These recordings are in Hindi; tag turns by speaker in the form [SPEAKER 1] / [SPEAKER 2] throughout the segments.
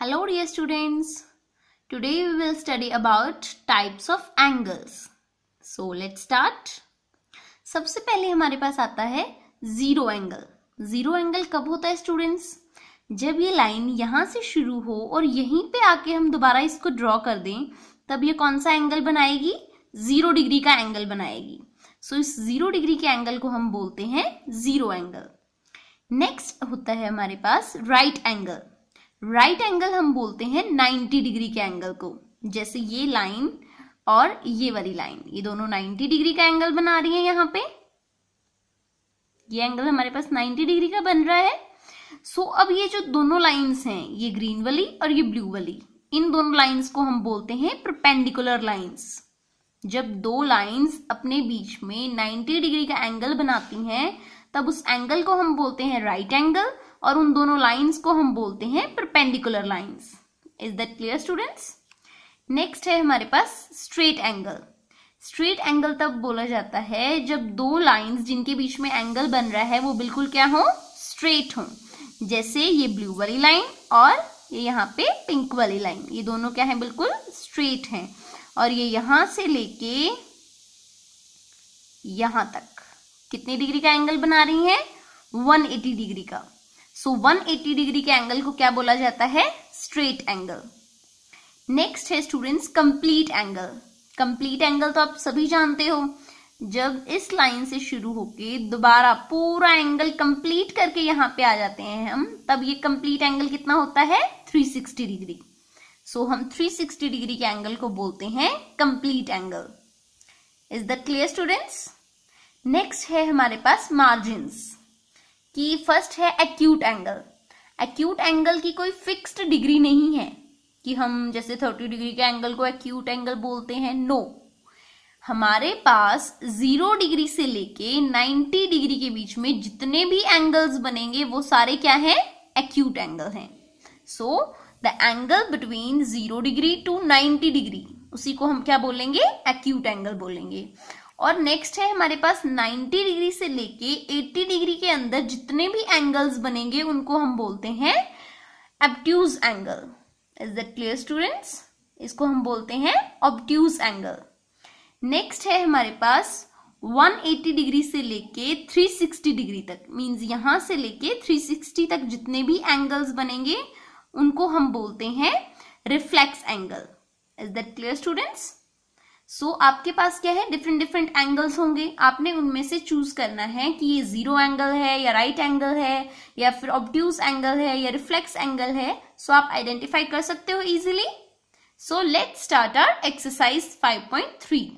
[SPEAKER 1] Hello dear students, today we will study about types of angles. So let's start. सबसे पहले हमारे पास आता है जीरो एंगल. जीरो एंगल कब होता है स्टूडेंट्स? जब ये लाइन यहाँ से शुरू हो और यहीं पे आके हम दोबारा इसको ड्रॉ कर दें, तब ये कौन सा एंगल बनाएगी? 0 डिग्री का एंगल बनाएगी. सो इस 0 डिग्री के एंगल को हम बोलते हैं जीरो एंगल. नेक्स्ट होता है हमारे पास राइट एंगल. राइट एंगल हम बोलते हैं 90 डिग्री के एंगल को. जैसे ये लाइन और ये वाली लाइन, ये दोनों 90 डिग्री का एंगल बना रही है. यहाँ पे ये एंगल हमारे पास 90 डिग्री का बन रहा है. सो अब ये जो दोनों लाइंस हैं, ये ग्रीन वाली और ये ब्लू वाली, इन दोनों लाइंस को हम बोलते हैं परपेंडिकुलर लाइंस. जब दो लाइंस अपने बीच में 90 डिग्री का एंगल बनाती हैं, तब उस एंगल को हम बोलते हैं राइट एंगल और उन दोनों लाइंस को हम बोलते हैं perpendicular lines. Is that clear students? Next है हमारे पास स्ट्रेट एंगल. स्ट्रेट एंगल तब बोला जाता है जब दो लाइंस जिनके बीच में एंगल बन रहा है वो बिल्कुल क्या हो? स्ट्रेट हो. जैसे ये ब्लू वाली लाइन और ये यहाँ पे पिंक वाली लाइन, ये दोनों क्या है? बिल्कुल स्ट्रेट हैं. और ये यहां से लेके यहां तक कितनी डिग्री का एंगल बना रही हैं? 180 डिग्री का. सो 180 डिग्री के एंगल को क्या बोला जाता है? Straight angle. नेक्स्ट है students complete angle. Complete angle तो आप सभी जानते हो. जब इस लाइन से शुरू होके दोबारा पूरा एंगल कंप्लीट करके यहाँ पे आ जाते हैं हम, तब ये कंप्लीट एंगल कितना होता है? 360 डिग्री. सो हम 360 डिग्री के एंगल को बोलते हैं complete angle. Is that clear students? Next है हमारे पास मार्जिन्स की. फर्स्ट है एक्यूट एंगल. एक्यूट एंगल की कोई फिक्स्ड डिग्री नहीं है कि हम जैसे 30 डिग्री के एंगल को एक्यूट एंगल बोलते हैं. नो, हमारे पास 0 डिग्री से लेके 90 डिग्री के बीच में जितने भी एंगल्स बनेंगे वो सारे क्या हैं? एक्यूट एंगल हैं. So the angle between 0 degree to 90 degree, उसी को हम क्या बोलेंगे? एक्यूट एंगल बोलेंगे. और नेक्स्ट है हमारे पास 90 डिग्री से लेके 80 डिग्री के अंदर जितने भी एंगल्स बनेंगे उनको हम बोलते हैं obtuse angle. Is that clear students? इसको हम बोलते हैं ऑब्ट्यूज एंगल. नेक्स्ट है हमारे पास 180 डिग्री से लेके 360 डिग्री तक, मींस यहां से लेके 360 तक जितने भी एंगल्स बनेंगे उनको हम बोलते हैं reflex angle. Is that clear students? So आपके पास क्या है? डिफरेंट डिफरेंट एंगल्स होंगे. आपने उनमें से चूज करना है कि ये जीरो एंगल है या राइट एंगल है या फिर ऑब्ट्यूज एंगल है या रिफ्लेक्स एंगल है. सो आप आइडेंटिफाई कर सकते हो easily. So let's start our exercise 5.3.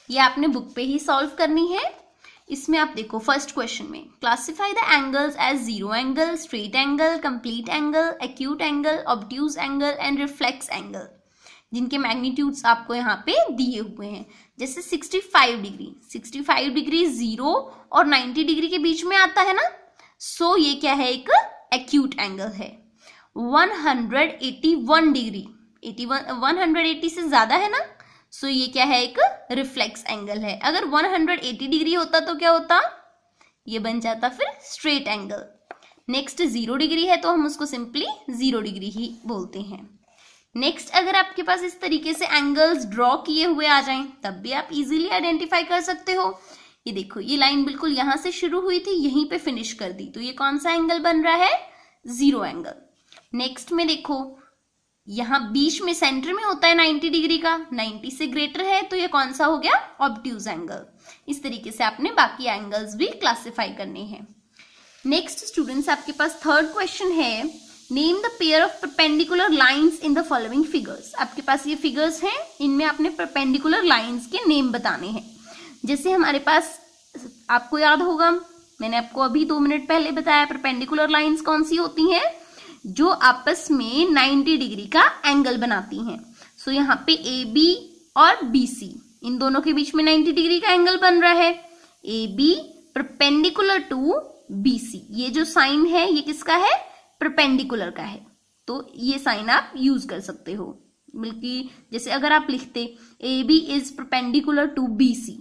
[SPEAKER 1] ये आपने बुक पे ही सॉल्व करनी है. इसमें आप देखो फर्स्ट क्वेश्चन में, classify the angles as zero angle, straight angle, complete angle, acute angle, obtuse angle and reflex angle, जिनके मैग्नीट्यूड्स आपको यहाँ पे दिए हुए हैं. जैसे 65 डिग्री, 65 डिग्री 0 और 90 डिग्री के बीच में आता है ना. सो ये क्या है? एक एक्यूट एंगल है. 181 डिग्री, 180 से ज्यादा है ना. सो ये क्या है? एक रिफ्लेक्स एंगल है. अगर 180 डिग्री होता तो क्या होता? ये बन जाता फिर स्ट्रेट एंगल. नेक्स्ट 0 डिग्री है तो हम उसको सिंपली 0 डिग्री ही बोलते हैं. नेक्स्ट अगर आपके पास इस तरीके से एंगल्स ड्रॉ किए हुए आ जाएं, तब भी आप इजीली आइडेंटिफाई कर सकते हो. ये देखो, ये लाइन बिल्कुल यहां से शुरू हुई थी, यहीं पे फिनिश कर दी, तो ये कौन सा एंगल बन रहा है? Zero angle. नेक्स्ट में देखो, यहां बीच में सेंटर में होता है 90 डिग्री का, 90 से ग्रेटर है तो ये कौन सा हो गया? Obtuse angle. इस तरीके से आपने बाकी एंगल्स भी क्लासिफाई करने हैं. नेक्स्ट स्टूडेंट्स आपके पास थर्ड क्वेश्चन है, name the pair of perpendicular lines in the following figures. आपके पास ये फिगर्स हैं, इनमें आपने परपेंडिकुलर लाइंस के नेम बताने हैं. जैसे हमारे पास, आपको याद होगा मैंने आपको अभी 2 मिनट पहले बताया परपेंडिकुलर लाइंस कौन सी होती हैं? जो आपस में 90 डिग्री का एंगल बनाती हैं. सो यहाँ पे AB और BC, इन दोनों के बीच में 90 डिग्री का एंगल बन रहा है. AB परपेंडिकुलर टू BC, ये जो साइन है ये किसका है? परपेंडिकुलर का है. तो ये साइन आप यूज कर सकते हो. बल्कि जैसे अगर आप लिखते AB is perpendicular to BC,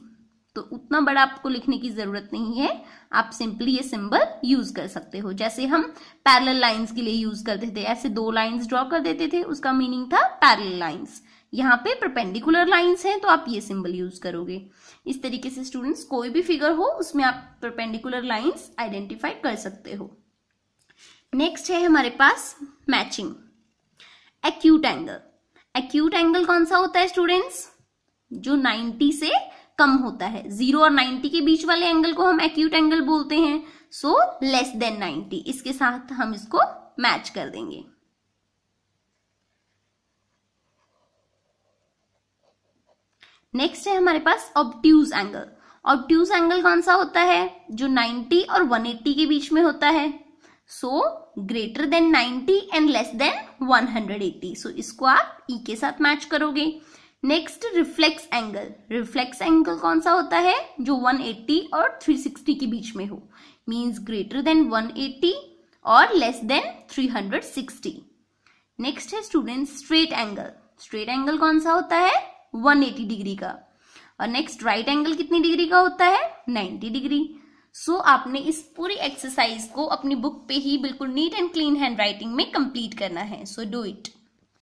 [SPEAKER 1] तो उतना बड़ा आपको लिखने की जरूरत नहीं है, आप सिंपली ये सिंबल यूज कर सकते हो। जैसे हम पैरेलल लाइंस के लिए यूज करते थे, ऐसे 2 लाइंस ड्रॉ कर देते थे, उसका मीनिंग था पैरेलल लाइंस। यहाँ पे परपेंडिकुलर लाइंस हैं तो आप ये सिंबल यूज करोगे। इस तरीके से स्टूडेंट्स कोई भी फिगर हो उसमें आप परपेंडिकुलर लाइंस आइडेंटिफाई कर सकते हो। नेक्स्ट है हमारे पास matching. Acute angle. Acute angle कौन सा होता है स्टूडेंट्स? जो 90 से कम होता है। 0 और 90 के बीच वाले एंगल को हम एक्यूट एंगल बोलते हैं। सो लेस देन 90, इसके साथ हम इसको मैच कर देंगे। नेक्स्ट है हमारे पास ऑब्ट्यूज एंगल। ऑब्ट्यूज एंगल कौन सा होता है? जो 90 और 180 के बीच में होता है। So greater than 90 and less than 180। सो इसको आप ई के साथ मैच करोगे। Next reflex angle. Reflex angle कौन सा होता है? जो 180 और 360 के बीच में हो, मींस ग्रेटर देन 180 और लेस देन 360। नेक्स्ट है student straight angle. Straight angle कौन सा होता है? 180 डिग्री का। और नेक्स्ट राइट एंगल कितनी डिग्री का होता है? 90 डिग्री। सो आपने इस पूरी एक्सरसाइज को अपनी बुक पे ही बिल्कुल neat and clean hand writing में कंप्लीट करना है। So do it.